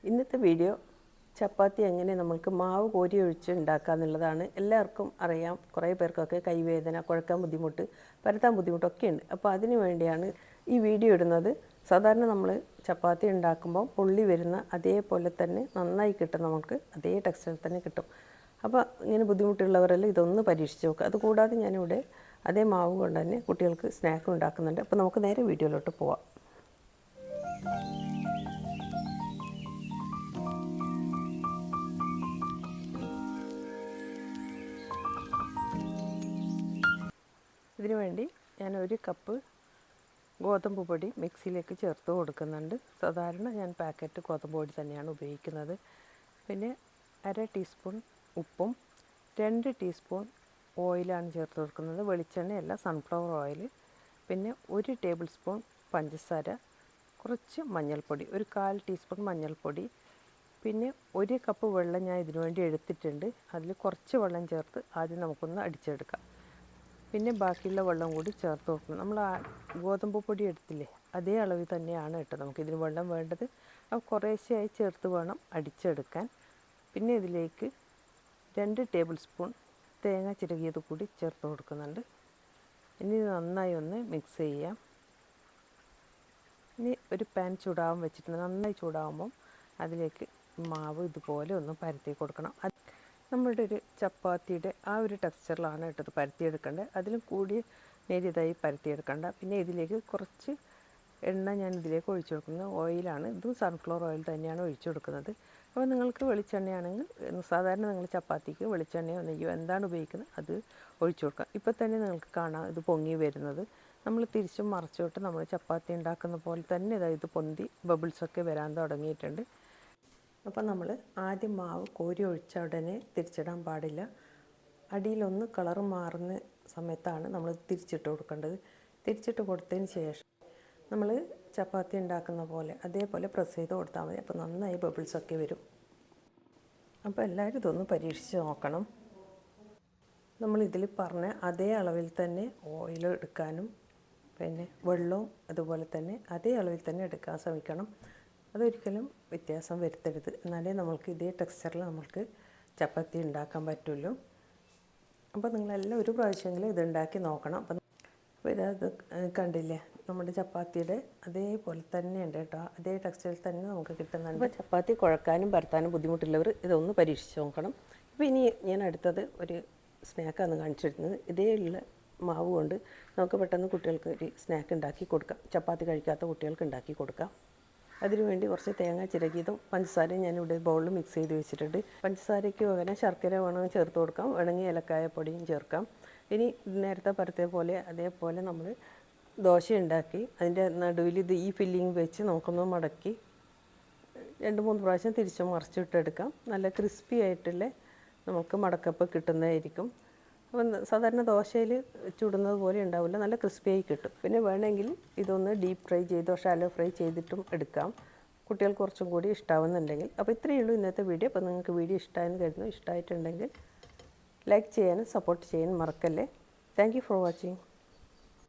ഇന്നത്തെ വീഡിയോ ചപ്പാത്തി എങ്ങനെ നമുക്ക് മാവ് കോരി ഒഴിച്ച് ഉണ്ടാക്കാമെന്നുള്ളതാണ്. എല്ലാവർക്കും അറിയാം, കുറേ പേർക്കൊക്കെ കൈവേദന, കുഴക്കാൻ ബുദ്ധിമുട്ട്, പരത്താൻ ബുദ്ധിമുട്ടൊക്കെ ഉണ്ട്. അപ്പോൾ അതിന് വേണ്ടിയാണ് ഈ വീഡിയോ ഇടുന്നത്. സാധാരണ നമ്മൾ ചപ്പാത്തി ഉണ്ടാക്കുമ്പോൾ പൊള്ളി വരുന്ന അതേപോലെ തന്നെ നന്നായി കിട്ടും, നമുക്ക് അതേ ടെക്സ്ചറിൽ തന്നെ കിട്ടും. അപ്പോൾ ഇങ്ങനെ ബുദ്ധിമുട്ടുള്ളവരെല്ലാം ഇതൊന്ന് പരീക്ഷിച്ച് നോക്കുക. അതുകൂടാതെ ഞാനിവിടെ അതേ മാവ് കൊണ്ട് തന്നെ കുട്ടികൾക്ക് സ്നാക്ക് ഉണ്ടാക്കുന്നുണ്ട്. അപ്പോൾ നമുക്ക് നേരെ വീഡിയോയിലോട്ട് പോവാം. ഇതിനു വേണ്ടി ഞാൻ 1 കപ്പ് ഗോതമ്പ് പൊടി മിക്സിയിലേക്ക് ചേർത്ത് കൊടുക്കുന്നുണ്ട്. സാധാരണ ഞാൻ പാക്കറ്റ് ഗോതമ്പ് പൊടി തന്നെയാണ് ഉപയോഗിക്കുന്നത്. പിന്നെ 1/2 ടീസ്പൂൺ ഉപ്പും 2 ടീസ്പൂൺ ഓയിലാണ് ചേർത്ത് കൊടുക്കുന്നത്. വെളിച്ചെണ്ണയല്ല, സൺഫ്ലവർ ഓയിൽ. പിന്നെ 1 ടേബിൾ സ്പൂൺ പഞ്ചസാര, കുറച്ച് മഞ്ഞൾപ്പൊടി, 1/4 ടീസ്പൂൺ മഞ്ഞൾപ്പൊടി. പിന്നെ 1 കപ്പ് വെള്ളം ഞാൻ ഇതിനു വേണ്ടി എടുത്തിട്ടുണ്ട്. അതിൽ കുറച്ച് വെള്ളം ചേർത്ത് ആദ്യം നമുക്കൊന്ന് അടിച്ചെടുക്കാം. പിന്നെ ബാക്കിയുള്ള വെള്ളം കൂടി ചേർത്ത് കൊടുക്കണം. നമ്മൾ ഗോതമ്പ് പൊടി എടുത്തില്ലേ, അതേ അളവിൽ തന്നെയാണ് കേട്ടോ നമുക്കിതിന് വെള്ളം വേണ്ടത്. അപ്പോൾ കുറേശ്ശെയായി ചേർത്ത് വേണം അടിച്ചെടുക്കാൻ. പിന്നെ ഇതിലേക്ക് 2 ടേബിൾ സ്പൂൺ തേങ്ങ ചിരകിയത് കൂടി ചേർത്ത് കൊടുക്കുന്നുണ്ട്. ഇനി നന്നായി ഒന്ന് മിക്സ് ചെയ്യാം. ഇനി ഒരു പാൻ ചൂടാവാൻ വെച്ചിട്ടുണ്ട്. നന്നായി ചൂടാകുമ്പം അതിലേക്ക് മാവ് ഇതുപോലെ ഒന്ന് പരത്തി കൊടുക്കണം. നമ്മളുടെ ഒരു ചപ്പാത്തിയുടെ ആ ഒരു ടെക്സ്ചറിലാണ് ഇട്ടത് പരത്തിയെടുക്കേണ്ടത്. അതിലും കൂടി നേരിയതായി പരത്തിയെടുക്കേണ്ട. പിന്നെ ഇതിലേക്ക് കുറച്ച് എണ്ണ ഞാൻ ഇതിലേക്ക് ഒഴിച്ചു കൊടുക്കുന്നത് ഓയിലാണ്. ഇതും സൺഫ്ലവർ ഓയിൽ തന്നെയാണ് ഒഴിച്ചു കൊടുക്കുന്നത്. അപ്പോൾ നിങ്ങൾക്ക് വെളിച്ചെണ്ണയാണെങ്കിൽ സാധാരണ നിങ്ങൾ ചപ്പാത്തിക്ക് വെളിച്ചെണ്ണയോ നെയ്യോ എന്താണ് ഉപയോഗിക്കുന്നത് അത് ഒഴിച്ചു കൊടുക്കാം. ഇപ്പോൾ തന്നെ നിങ്ങൾക്ക് കാണാം ഇത് പൊങ്ങി വരുന്നത്. നമ്മൾ തിരിച്ചും മറിച്ചോട്ട് നമ്മൾ ചപ്പാത്തി ഉണ്ടാക്കുന്ന പോലെ തന്നെ ഇത് പൊന്തി ബബിൾസൊക്കെ വരാൻ തുടങ്ങിയിട്ടുണ്ട്. അപ്പോൾ നമ്മൾ ആദ്യം മാവ് കോരി ഒഴിച്ച ഉടനെ തിരിച്ചിടാൻ പാടില്ല. അടിയിലൊന്ന് കളർ മാറുന്ന സമയത്താണ് നമ്മൾ തിരിച്ചിട്ട് കൊടുക്കേണ്ടത്. തിരിച്ചിട്ട് കൊടുത്തതിന് ശേഷം നമ്മൾ ചപ്പാത്തി ഉണ്ടാക്കുന്ന പോലെ അതേപോലെ പ്രസ് ചെയ്ത് കൊടുത്താൽ മതി. അപ്പോൾ നന്നായി ബബിൾസൊക്കെ വരും. അപ്പോൾ എല്ലാവരും ഇതൊന്ന് പരീക്ഷിച്ച് നോക്കണം. നമ്മളിതിൽ പറഞ്ഞ അതേ അളവിൽ തന്നെ ഓയിൽ എടുക്കാനും പിന്നെ വെള്ളവും അതുപോലെ തന്നെ അതേ അളവിൽ തന്നെ എടുക്കാൻ ശ്രമിക്കണം. അതൊരിക്കലും വ്യത്യാസം വരുത്തരുത്. എന്നാലേ നമ്മൾക്ക് ഇതേ ടെക്സ്ചറിൽ നമ്മൾക്ക് ചപ്പാത്തി ഉണ്ടാക്കാൻ പറ്റുള്ളൂ. അപ്പോൾ നിങ്ങളെല്ലാം ഒരു പ്രാവശ്യമെങ്കിലും ഇതുണ്ടാക്കി നോക്കണം. അപ്പോൾ ഇത് കണ്ടില്ലേ, നമ്മുടെ ചപ്പാത്തിയുടെ അതേപോലെ തന്നെ ഉണ്ട് കേട്ടോ. അതേ ടെക്സ്ചറിൽ തന്നെ നമുക്ക് കിട്ടുന്നുണ്ട്. അപ്പോൾ ചപ്പാത്തി കുഴക്കാനും പരത്താനും ബുദ്ധിമുട്ടുള്ളവർ ഇതൊന്ന് പരീക്ഷിച്ച് നോക്കണം. ഇപ്പോൾ ഇനി ഞാൻ അടുത്തത് ഒരു സ്നാക്കാണ് കാണിച്ചിരുന്നത്. ഇതേ ഉള്ള മാവ് കൊണ്ട് നമുക്ക് പെട്ടെന്ന് കുട്ടികൾക്ക് ഒരു സ്നാക്ക് ഉണ്ടാക്കി കൊടുക്കാം. ചപ്പാത്തി കഴിക്കാത്ത കുട്ടികൾക്ക് ഉണ്ടാക്കി കൊടുക്കാം. അതിനുവേണ്ടി കുറച്ച് തേങ്ങ ചിരകിയതും പഞ്ചസാരയും ഞാനിവിടെ ബൗളിൽ മിക്സ് ചെയ്ത് വെച്ചിട്ടുണ്ട്. പഞ്ചസാരയ്ക്ക് പകരം ശർക്കര വേണമെങ്കിൽ ചേർത്ത് കൊടുക്കാം, വേണമെങ്കിൽ ഏലക്കായ പൊടിയും ചേർക്കാം. ഇനി നേരത്തെ പരത്തിയ പോലെ അതേപോലെ നമ്മൾ ദോശ ഉണ്ടാക്കി അതിൻ്റെ നടുവിൽ ഈ ഫില്ലിങ് വെച്ച് നമുക്കൊന്ന് മടക്കി 2-3 പ്രാവശ്യം തിരിച്ചും മറിച്ചിട്ടെടുക്കാം. നല്ല ക്രിസ്പി ആയിട്ടുള്ള നമുക്ക് മടക്കപ്പ് കിട്ടുന്നതായിരിക്കും. അപ്പം സാധാരണ ദോശയിൽ ചുടുന്നത് പോലെ ഉണ്ടാവില്ല, നല്ല ക്രിസ്പിയായി കിട്ടും. പിന്നെ വേണമെങ്കിൽ ഇതൊന്ന് ഡീപ്പ് ഫ്രൈ ചെയ്തോ ഷാലോ ഫ്രൈ ചെയ്തിട്ടും എടുക്കാം, കുട്ടികൾക്ക് കുറച്ചും കൂടി ഇഷ്ടമാവുന്നുണ്ടെങ്കിൽ. അപ്പോൾ ഇത്രയേ ഉള്ളൂ ഇന്നത്തെ വീഡിയോ. അപ്പോൾ നിങ്ങൾക്ക് വീഡിയോ ഇഷ്ടമായെന്ന് കരുതുന്നു. ഇഷ്ടമായിട്ടുണ്ടെങ്കിൽ ലൈക്ക് ചെയ്യാനും സപ്പോർട്ട് ചെയ്യാനും മറക്കല്ലേ. Thank you for watching.